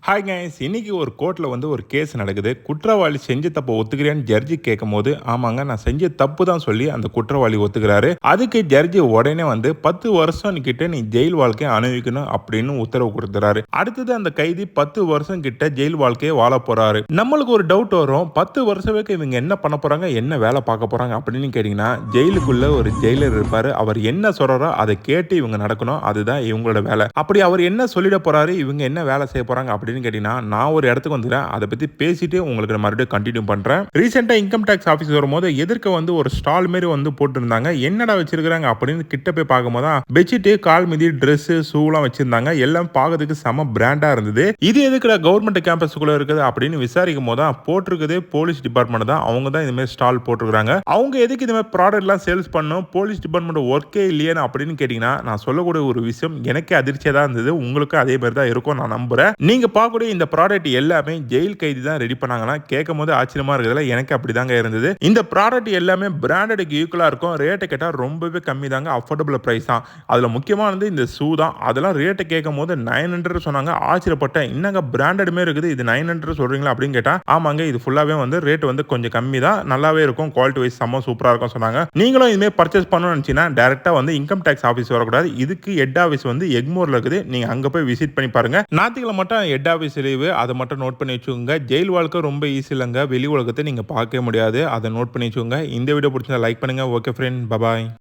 Hi guys, இன்னைக்கு ஒரு கோர்ட்டில் ஒரு கேஸ் நடக்குது. குற்றவாளி செஞ்ச தப்பை ஒத்துக்கிறேன்னு ஜட்ஜி கேட்கும்போது, ஆமாங்க நான் செஞ்ச தப்பு தான் சொல்லி அந்த குற்றவாளி ஒத்துக்கிறாரு. அதுக்கு ஜட்ஜி உடனே 10 வருஷம் கிட்ட நீ ஜெயில் வாழ்க்கையை அனுபவிக்கணும் அப்படின்னு உத்தரவு கொடுத்துறாரு. அடுத்தது அந்த கைதி 10 வருஷம் கிட்ட ஜெயில் வாழ்க்கையை வாழ போறாரு. நம்மளுக்கு ஒரு டவுட் வரும், 10 வருஷத்துக்கு இவங்க என்ன பண்ண போறாங்க, என்ன வேலை பார்க்க போறாங்க அப்படின்னு கேட்டீங்கன்னா, ஜெயிலுக்குள்ள ஒரு ஜெயிலர் இருப்பாரு. அவர் என்ன சொல்றாரோ அதை கேட்டு இவங்க நடக்கணும். அதுதான் இவங்களோட வேலை. அப்படி அவர் என்ன சொல்லிட போறாரு, இவங்க என்ன வேலை செய்ய போறாங்க அப்படின்னு கேட்டீங்கன்னா, நான் ஒரு இடத்துக்கு வந்துக்கிறேன். அதை பத்தி பேசிட்டு உங்களுக்கு மறுபடியும் கண்டினியூ பண்றேன். ரீசெண்டா இன்கம் டாக்ஸ் ஆபீஸ் வரும்போது எதிர்க்க ஒரு ஸ்டால் மாதிரி போட்டிருந்தாங்க. என்னடா வச்சிருக்காங்க அப்படின்னு கிட்ட போய் பார்க்கும்போது பெட்ஷீட், கால் மிதி, ட்ரெஸ், ஷூலாம் வச்சிருந்தாங்க. எல்லாம் பார்க்கிறதுக்கு செம பிராண்டா இருந்தது. இது எதுக்குடா கவர்மெண்ட் கேம்பஸ்க்குள்ள இருக்குது அப்படின்னு விசாரிக்கும் போது போட்டிருக்குது போலீஸ் டிபார்ட்மெண்ட் தான். அவங்க தான் இந்த மாதிரி ஸ்டால் போட்டிருக்காங்க. அவங்க எதுக்கு இந்த மாதிரி ப்ராடக்ட் எல்லாம் சேல்ஸ் பண்ணும், போலீஸ் டிபார்ட்மெண்ட் ஒர்க்கே இல்லையே அப்படின்னு கேட்டீங்கன்னா, நான் சொல்லக்கூடிய ஒரு விஷயம் எனக்கே அதிர்ச்சியா தான் இருந்தது. உங்களுக்கு அதே மாதிரி தான் இருக்கும் நான் நம்புறேன். நீங்க பார்க்கக்கூடிய இந்த ப்ராடக்ட் எல்லாமே ஜெயில் கைதி தான் ரெடி பண்ணாங்கன்னா கேட்கும் போது ஆச்சரியமா இருக்குதுல. எனக்கு அப்படிதாங்க இருந்தது. இந்த ப்ராடக்ட் எல்லாமே பிராண்டடுக்கு ஈக்குவலா இருக்கும். ரேட்டை கேட்டா ரொம்பவே கம்மி தாங்க, அஃபோர்டபுள் பிரைஸ் தான். அதுல முக்கியமானது இந்த ஷூ தான். அதெல்லாம் ரேட்டை கேட்கும் போது 900 சொன்னாங்க. ஆச்சரியப்பட்டேன், என்னங்க பிராண்டடுமே இருக்குது, இது 900 சொல்றீங்களா அப்படின்னு கேட்டா, ஆமாங்க இது ஃபுல்லாவே ரேட் கொஞ்சம் கம்மி தான், நல்லாவே இருக்கும், குவாலிட்டி வைஸ் செம்ம சூப்பரா இருக்கும் சொன்னாங்க. நீங்களும் இதுமே பர்ச்சேஸ் பண்ணணும்னு நினைச்சீங்கன்னா டைரக்டா இன்கம் டாக்ஸ் ஆஃபீஸ் வரக்கூடாது. இதுக்கு ஹெட் ஆஃபீஸ் எக்மோர்ல இருக்குது. நீங்க அங்க போய் விசிட் பண்ணி பாருங்க. ஞாயிற்றுக்கிழமை மட்டும் ஹெட் ஆஃபீஸ் லீவு, அதை மட்டும் நோட் பண்ணி வச்சுக்கோங்க. ஜெயில் வாழ்க்கை ரொம்ப ஈஸி இல்லைங்க, வெளி உலகத்தை நீங்க பார்க்க முடியாது, அதை நோட் பண்ணி வச்சுக்கோங்க. இந்த வீடியோ பிடிச்சா லைக் பண்ணுங்க. Okay friend, bye bye.